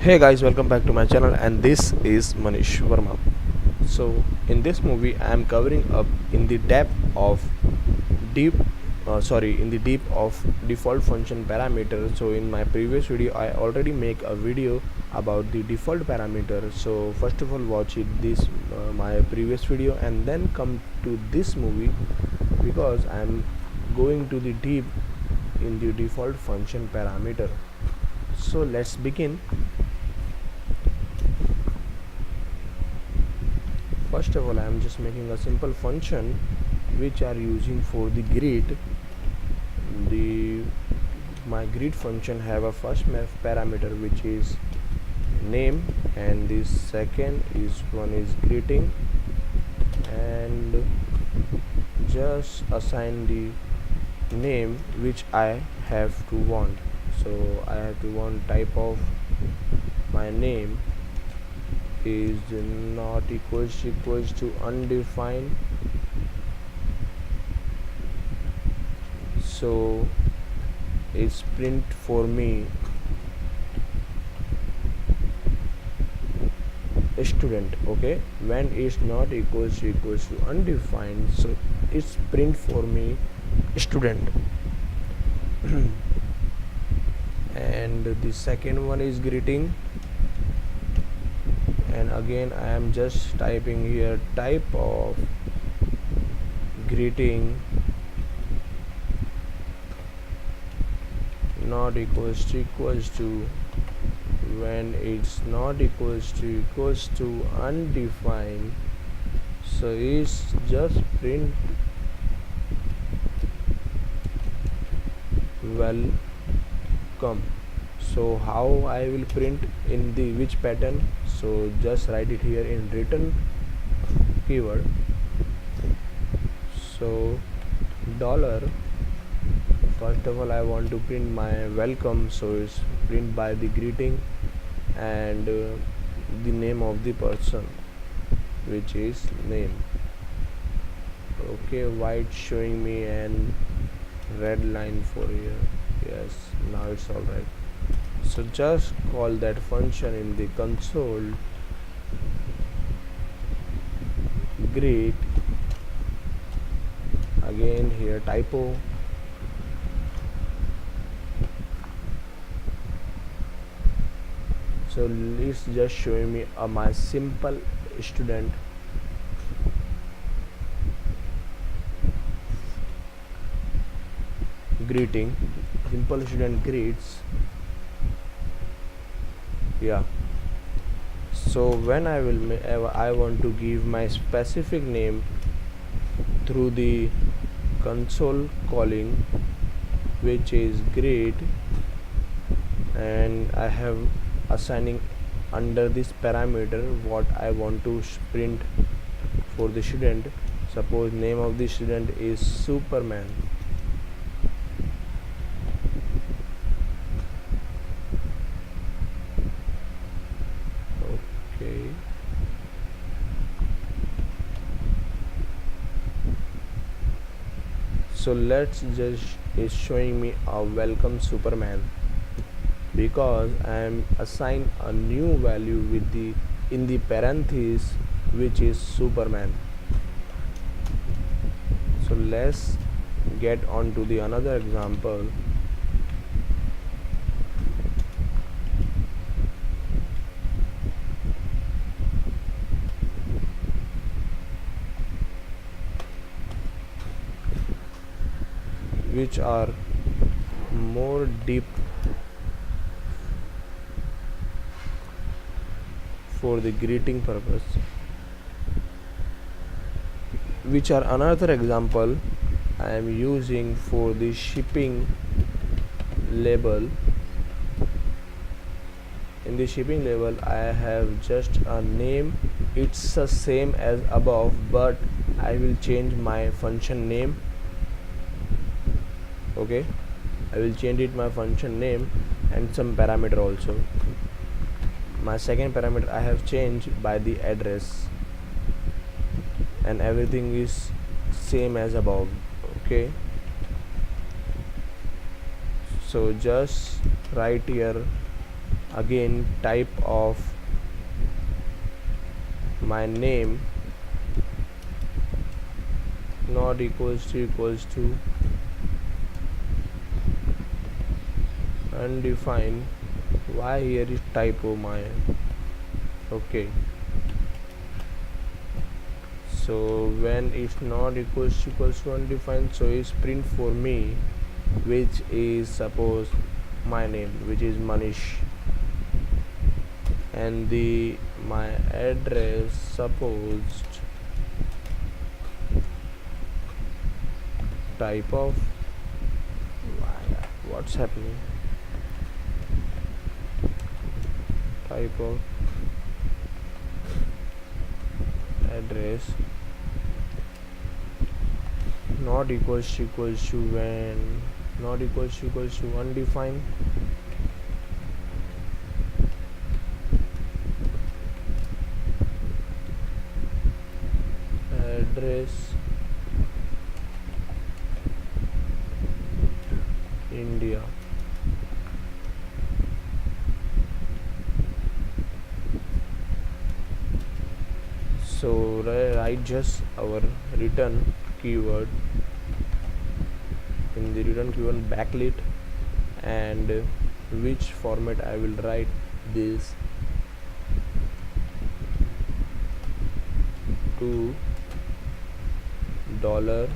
Hey guys, welcome back to my channel, and this is Manish Verma. So in this movie I am covering up in the depth of deep in the deep of default function parameter. So in my previous video I already make a video about the default parameter. So first of all watch it this my previous video and then come to this movie, because I am going to the deep in the default function parameter. So let's begin. First of all, I am just making a simple function which are using for the greet. My greet function have a first parameter which is name, and the second one is greeting, and just assign the name which I have to want. So I have to want type of my name is not equals to undefined. So it's print for me a student. Okay, when it's not equals to undefined, so it's print for me student. And the second one is greeting, and again I am just typing here type of greeting not equals to when it's not equals to undefined, so it's just print welcome. So how I will print in the which pattern? So just write it here in return keyword. So dollar, first of all I want to print my welcome, so it's print by the greeting and the name of the person, which is name. Okay, white showing me an red line for here. Yes, now it's all right. So just call that function in the console greet. Again here typo, so it's just showing me my simple student greeting, simple student greets. Yeah, so when I want to give my specific name through the console calling, which is greet, and I have assigning under this parameter what I want to print for the student. Suppose name of the student is Superman. Okay, so let's just is showing me a welcome Superman, because I am assigned a new value with the in the parentheses which is Superman. So let's get on to the another example. Which are more deep for the greeting purpose, which are another example I am using for the shipping label. In the shipping label I have just a name, it's the same as above, but I will change my function name. Okay, I will change it my function name and some parameter also. My second parameter I have changed by the address, and everything is same as above. Okay, so just write here again type of my name not equals to undefined. Why here is typo my okay. So when it's not equals to undefined, so it's print for me, which is suppose my name, which is Manish, and the my address supposed type of what's happening, type of address not equals to when not equals to undefined. Address India. So write just our return keyword, in the return keyword backlit, and which format I will write this to dollar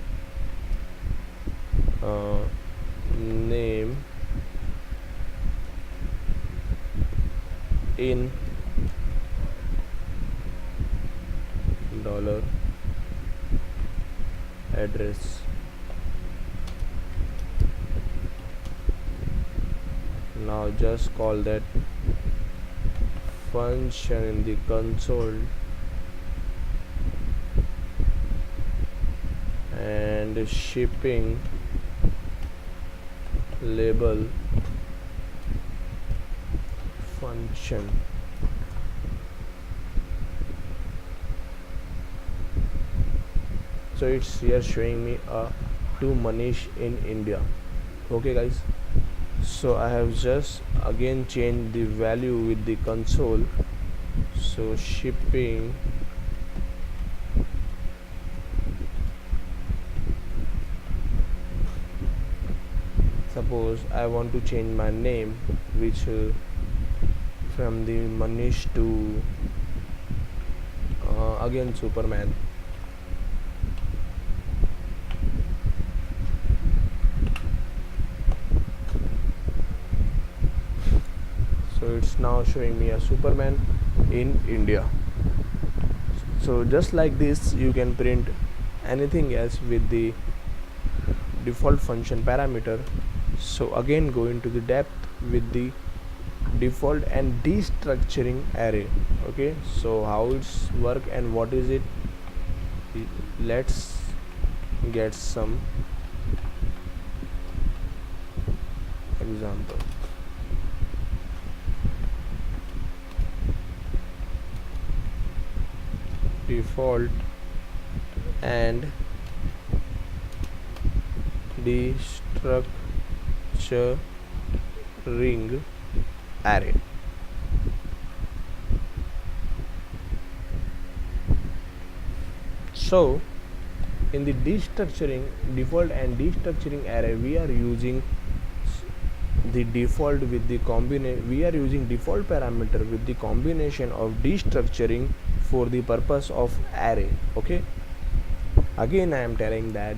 name in dollar address. Now just call that function in the console and shipping label function. So it's here showing me to Manish in India. Okay guys, so I have just again changed the value with the console. So shipping suppose I want to change my name, which from the Manish to again Superman. So it's now showing me a Superman in India. So just like this you can print anything else with the default function parameter. So again go into the depth with the default and destructuring array. Okay, so how it's work and what is it, let's get some example. Default and destructuring array. So in the default and destructuring array, we are using the default with the combination, we are using default parameter with the combination of destructuring for the purpose of array. Okay, again I am telling that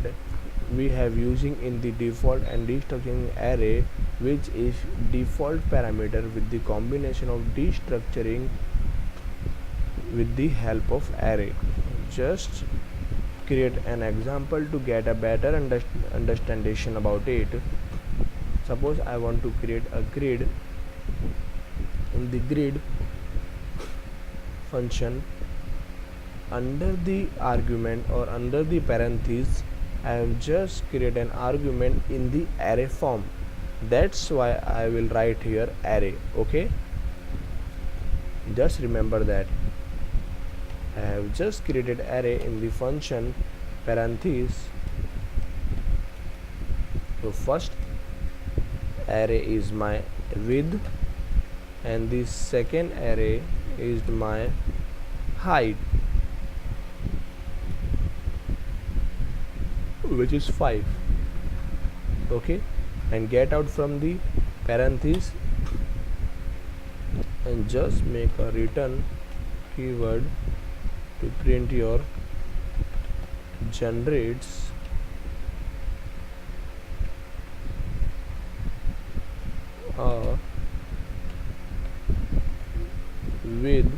we have using in the default and destructuring array, which is default parameter with the combination of destructuring with the help of array. Just create an example to get a better understanding about it. Suppose I want to create a grid. In the grid function, under the argument or under the parenthesis, I have just created an argument in the array form. That's why I will write here array. Okay, just remember that I have just created array in the function parenthesis. So first array is my width, and the second array is my height, which is 5. Okay, and get out from the parenthesis and just make a return keyword to print your generates a width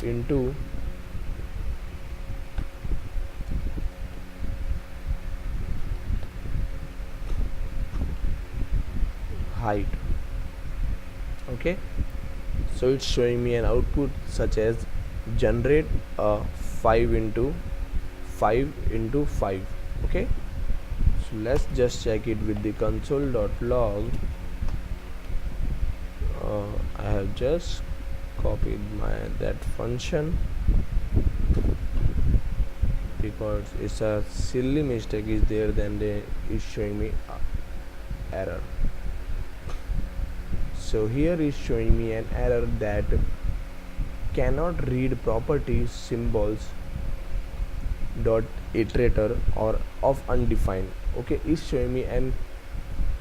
into height. Okay, so it's showing me an output such as generate a 5 into 5 into 5. Okay, so let's just check it with the console.log. I have just copied that function because it's a silly mistake is there, then it's showing me error. So here is showing me an error that cannot read properties symbols dot iterator or of undefined. Okay, it's showing me an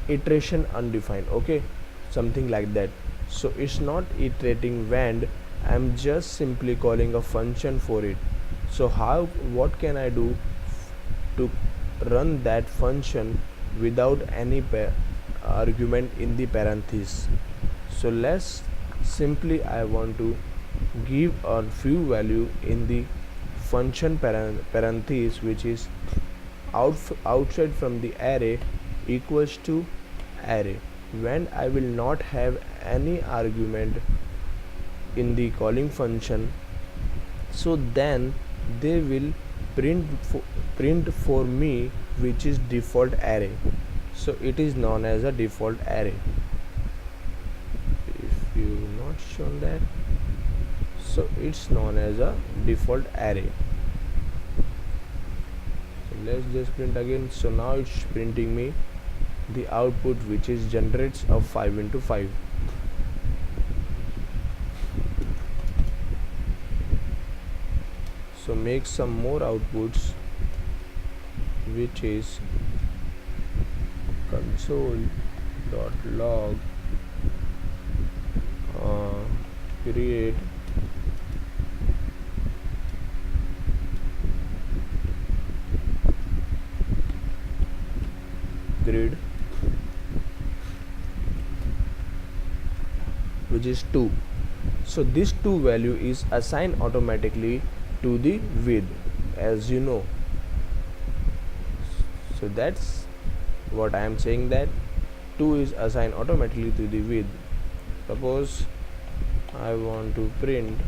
iteration undefined. Okay, something like that. So it's not iterating when I'm just simply calling a function for it. So what can I do to run that function without any argument in the parenthesis? So let's simply I want to give a few value in the function parenthesis, which is outside from the array equals to array. When I will not have any argument in the calling function, so then they will print for me which is default array. So it is known as a default array. If you not shown that, so it's known as a default array. So let's just print again. So now it's printing me the output which is generates of 5 into 5. So make some more outputs, which is console.log create grid, which is 2. So this 2 value is assigned automatically to the width, as you know. So that's what I am saying, that 2 is assigned automatically to the width. Suppose I want to print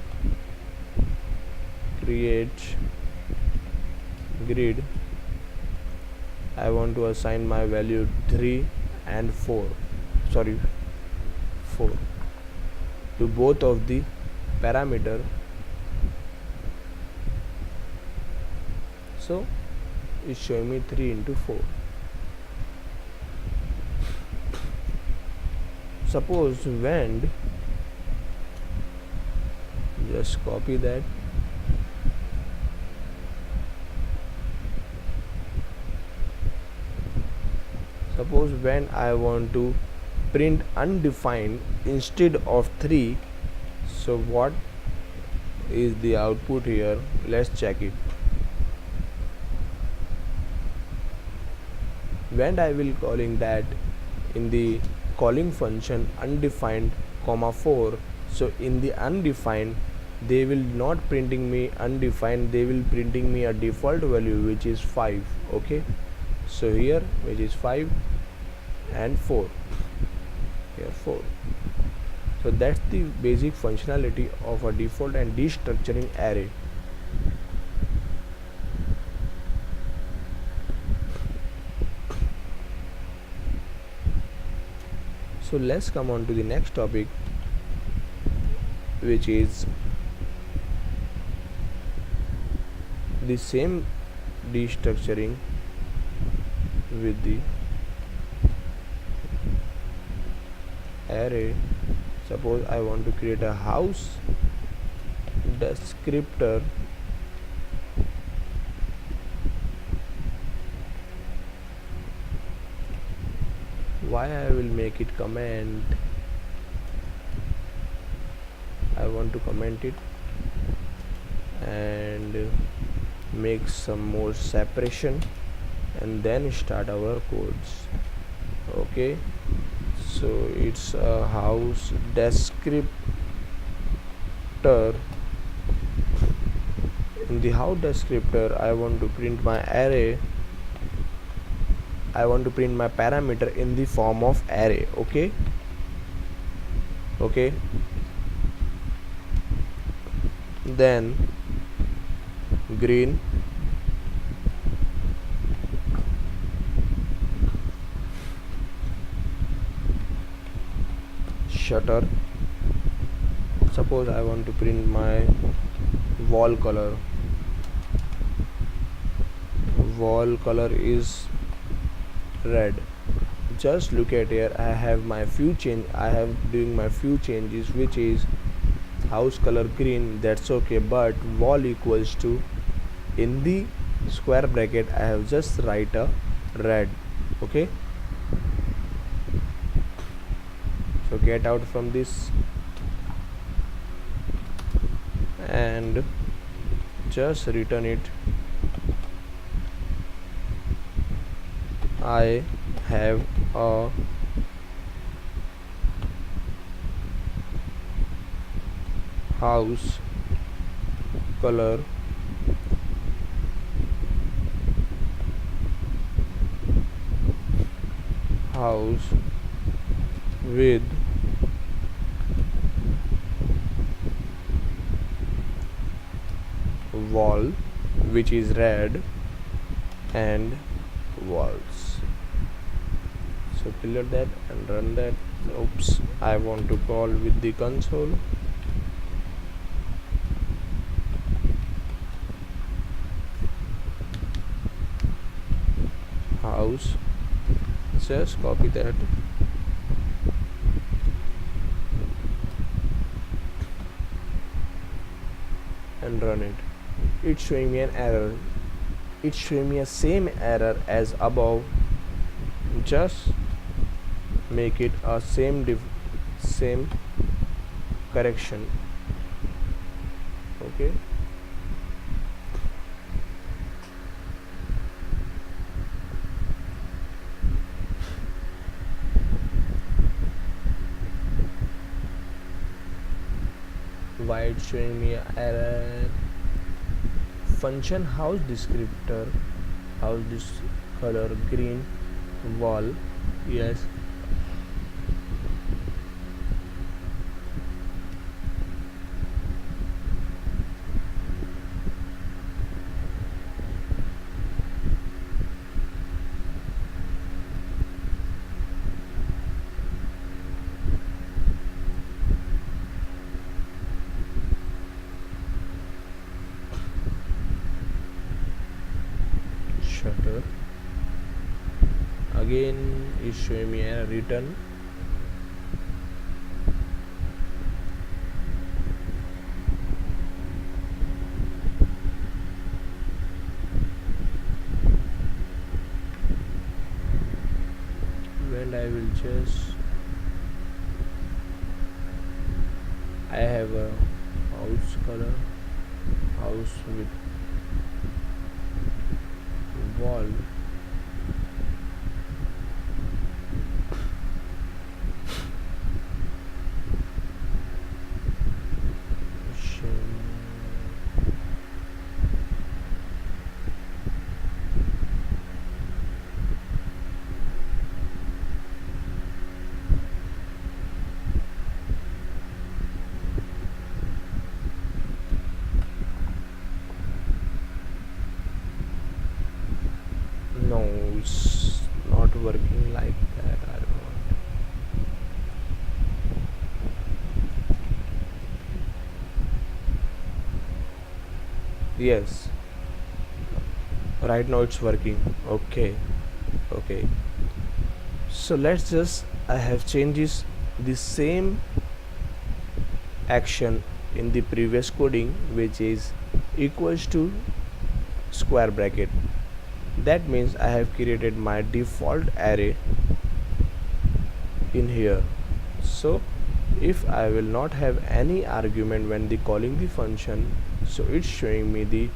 create grid, I want to assign my value 3 and 4 to both of the parameter. So it's showing me 3 into 4. Suppose when, just copy that, suppose when I want to print undefined instead of 3, so what is the output here? Let's check it. When I will calling that in the calling function undefined comma 4, so in the undefined they will not printing me undefined, they will printing me a default value which is 5. Okay, so here which is 5 and 4, here 4. So that's the basic functionality of a default and destructuring array. So let's come on to the next topic, which is the same destructuring with the array. Suppose I want to create a house descriptor. Why I will make it comment? I want to comment it and make some more separation and then start our codes. Okay, so it's a house descriptor. In the house descriptor, I want to print my array. I want to print my parameter in the form of array. Okay, then green, shutter. Suppose I want to print my wall color. Wall color is red. Just look at here, I have doing my few changes, which is house color green, that's okay, but wall equals to, in the square bracket I have just write a red. Okay, so get out from this and just return it. I have a house color house with wall which is red and walls. So clear that and run that. Oops, I want to call with the console. House, just copy that and run it. It's showing me an error. It's showing me a same error as above. Just make it a same correction. Okay, why it's showing me an error? Function house descriptor, house this color green, wall, yes, shutter. Again is showing me a return. When I will just, I have a house color, house with wall, no, it's not working like that. I don't want. Yes, right now it's working. Okay, so let's just, I have changed the same action in the previous coding, which is equals to square bracket. That means I have created my default array in here. So if I will not have any argument when the calling the function, so it's showing me the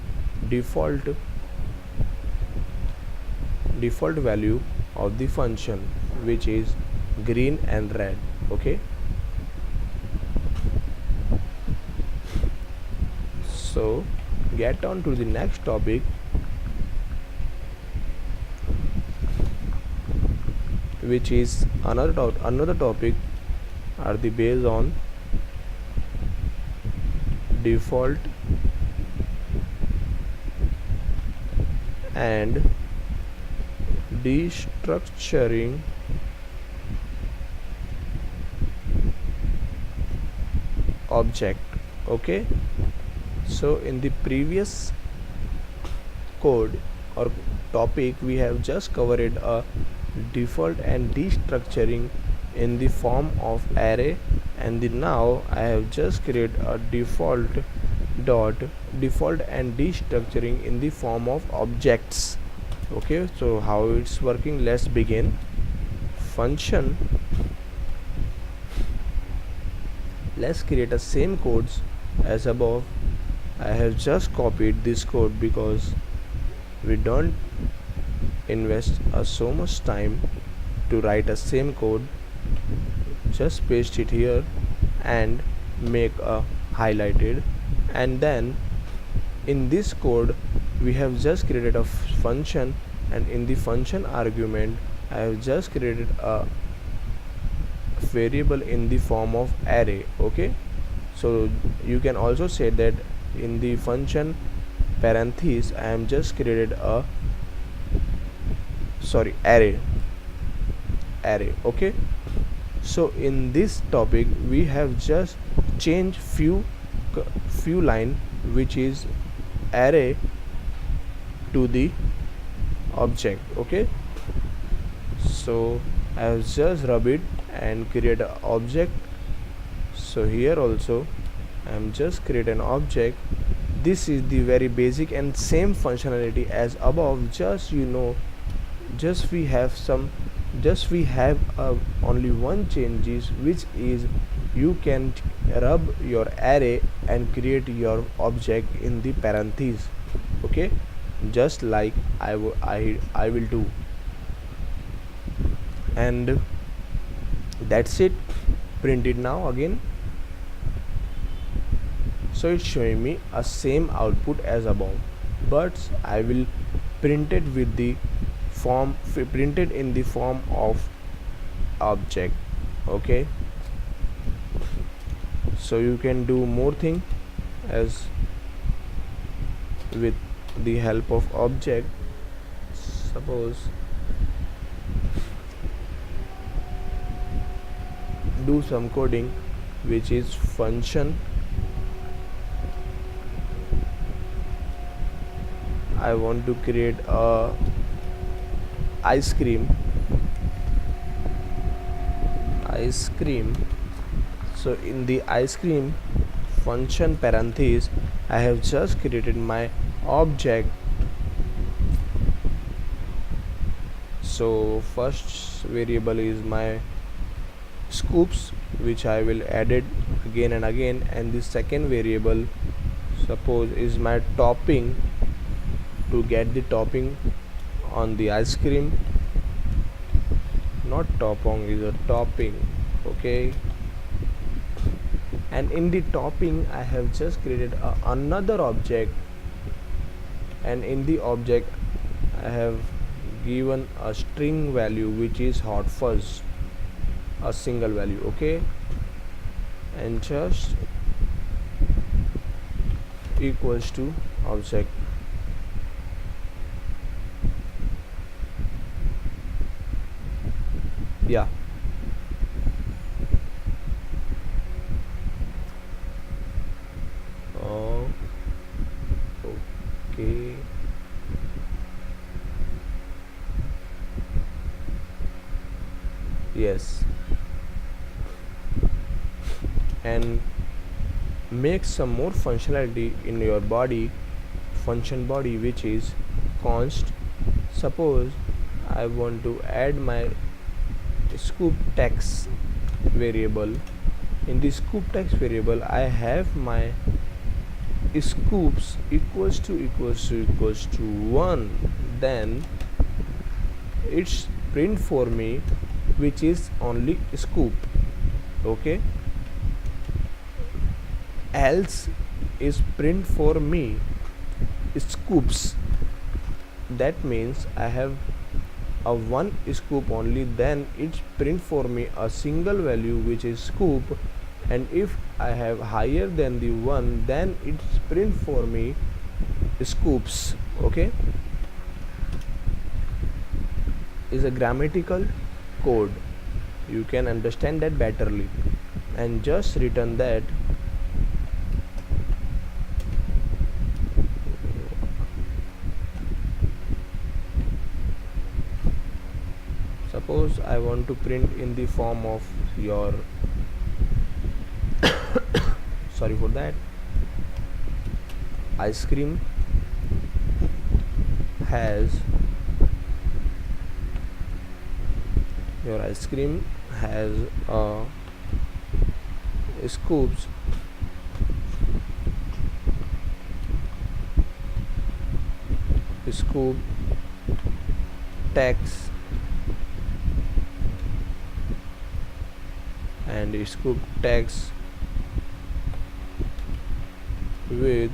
default value of the function, which is green and red. Okay, so get on to the next topic, which is another topic are the based on default and destructuring object. Okay, so in the previous code or topic we have just covered a default and destructuring in the form of array, and now I have just created a default and destructuring in the form of objects. Okay, so how it's working, let's begin. Function, let's create a same codes as above. I have just copied this code because we don't invest so much time to write a same code. Just paste it here and make a highlighted, and then in this code we have just created a function, and in the function argument I have just created a variable in the form of array. Okay, so you can also say that in the function parentheses I am just created a array. Okay, so in this topic we have just changed few line, which is array to the object. Okay, so I have just rub it and create an object. So here also I am just create an object. This is the very basic and same functionality as above, just we have only one changes, which is you can rub your array and create your object in the parentheses. Okay, just like I will do, and that's it. Print it now again. So it's showing me a same output as above, but I will print it with the form printed in the form of object. Okay, so you can do more thing as with the help of object. Suppose do some coding, which is function. I want to create a ice cream. So in the ice cream function parentheses I have just created my object. So first variable is my scoops, which I will add it again and again, and the second variable suppose is my topping, to get the topping on the ice cream. Not topping, is a topping. Okay, and in the topping I have just created another object, and in the object I have given a string value, which is hot fuzz, a single value. Okay, and just equals to object. Yeah, okay, yes. and make some more functionality in your body, function body, which is const. Suppose I want to add my scoop text variable. In the scoop text variable I have my scoops equals to 1, then it's print for me which is only scoop. Okay, else is print for me scoops. That means I have a one scoop only, then it's print for me a single value which is scoop, and if I have higher than the 1, then it's print for me scoops. Okay, is a grammatical code, you can understand that betterly, and just return that. Suppose I want to print in the form of your sorry for that, ice cream has your ice cream has scoops scoop text and scoop text with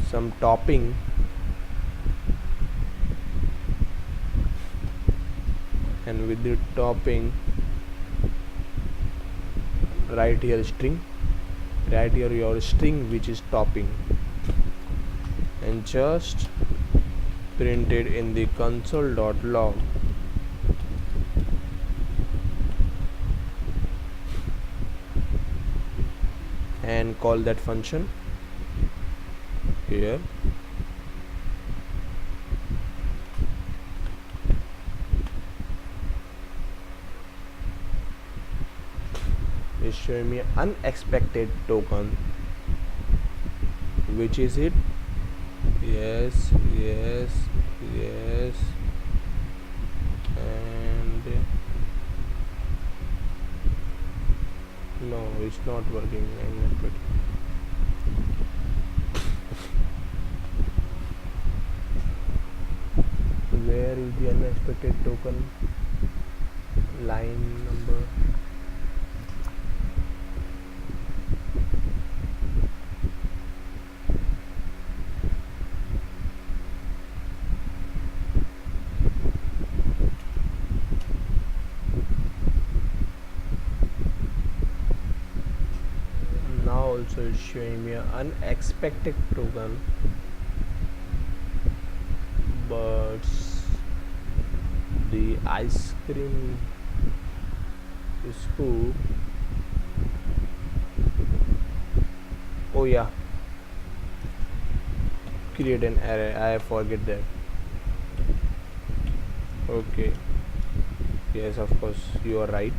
some topping and with the topping write here string, write here your string which is topping, and just print it in the console.log. and call that function here. It's showing me unexpected token, which is it? Yes, and no, it's not working. Where is the unexpected token? Line number. Also it's showing me an unexpected token, but the ice cream scoop, oh yeah, create an array, I forget that. Okay, yes, of course you are right.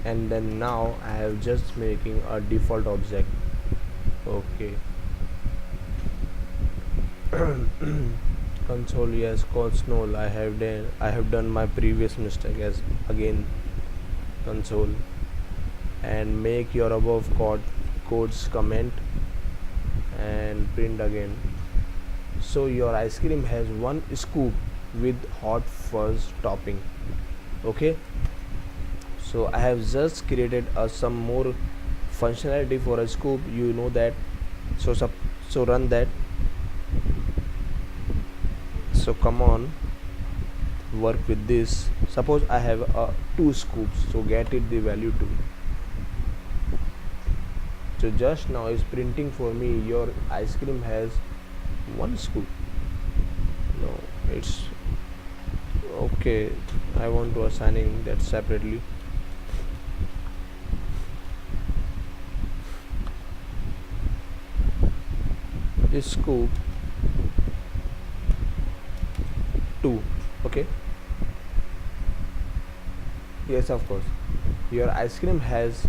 And then now I have just making a default object. Okay. Console, yes, console. I have done my previous mistake as again console, and make your above codes comment and print again. So your ice cream has one scoop with hot fuzz topping. Okay, so I have just created some more functionality for a scoop, you know that. So run that. So come on, work with this. Suppose I have 2 scoops, so get it the value 2. So just now is printing for me your ice cream has 1 scoop. No, it's okay, I want to assigning that separately. This scoop 2. Okay, yes, of course. your ice cream has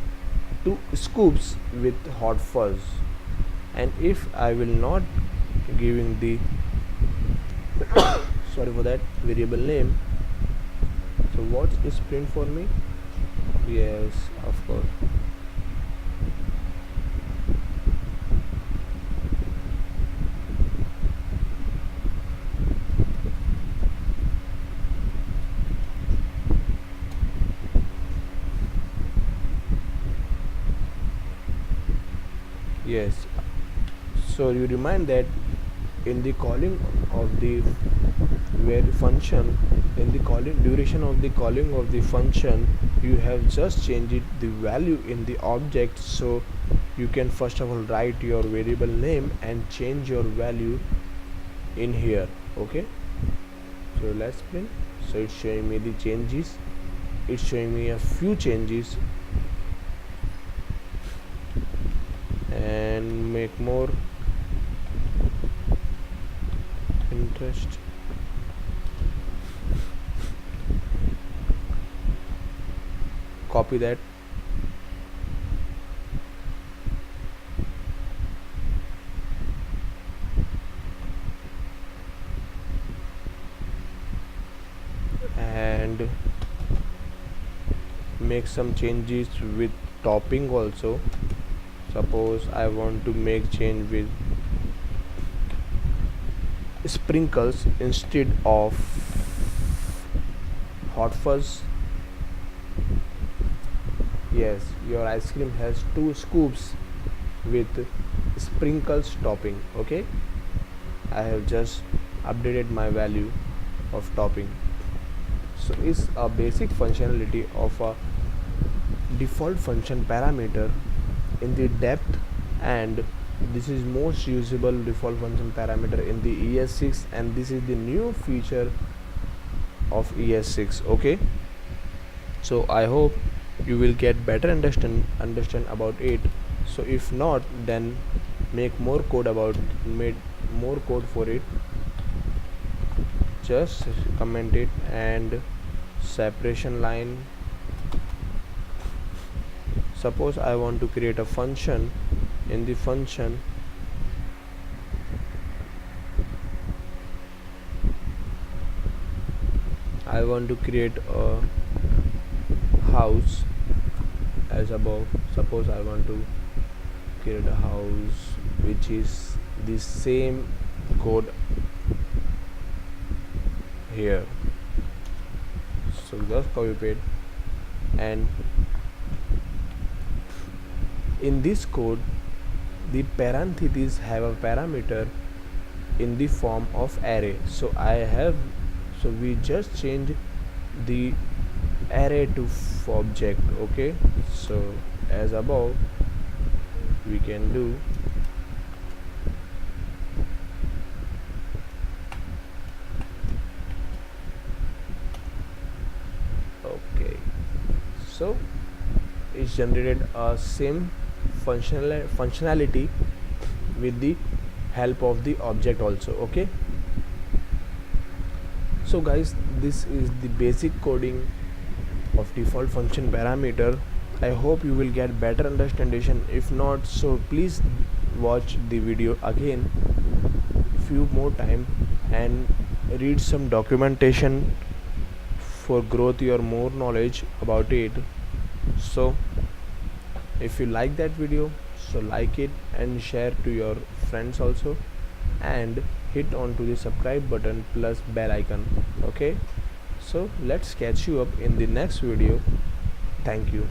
2 scoops with hot fuzz, and if I will not giving the sorry for that variable name, so what is print for me? Yes, of course. Yes, so you remind that in the calling of the where function, in the calling duration of the calling of the function, you have just changed it the value in the object. So you can first of all write your variable name and change your value in here. Okay, so let's print. So it's showing me the changes, it's showing me a few changes, and make more interest. Copy that, and make some changes with topping also. Suppose I want to make change with sprinkles instead of hot fuzz. Yes, your ice cream has 2 scoops with sprinkles topping. Okay, I have just updated my value of topping. So it's a basic functionality of a default function parameter in the depth, and this is most usable default function parameter in the ES6, and this is the new feature of ES6. Okay, so I hope you will get better understand about it. So if not, then make more code for it. Just comment it, and separation line. Suppose I want to create a function. In the function, I want to create a house as above. Suppose I want to create a house which is the same code here. So just copy paste, and in this code the parentheses have a parameter in the form of array. So we just change the array to object. Okay, so as above we can do okay. So it's generated a same functionality with the help of the object also. Okay, so guys, this is the basic coding of default function parameter. I hope you will get better understanding. If not, so please watch the video again few more time and read some documentation for growth your more knowledge about it. So if you like that video, so like it and share to your friends also, and hit on to the subscribe button plus bell icon. Okay, so let's catch you up in the next video. Thank you.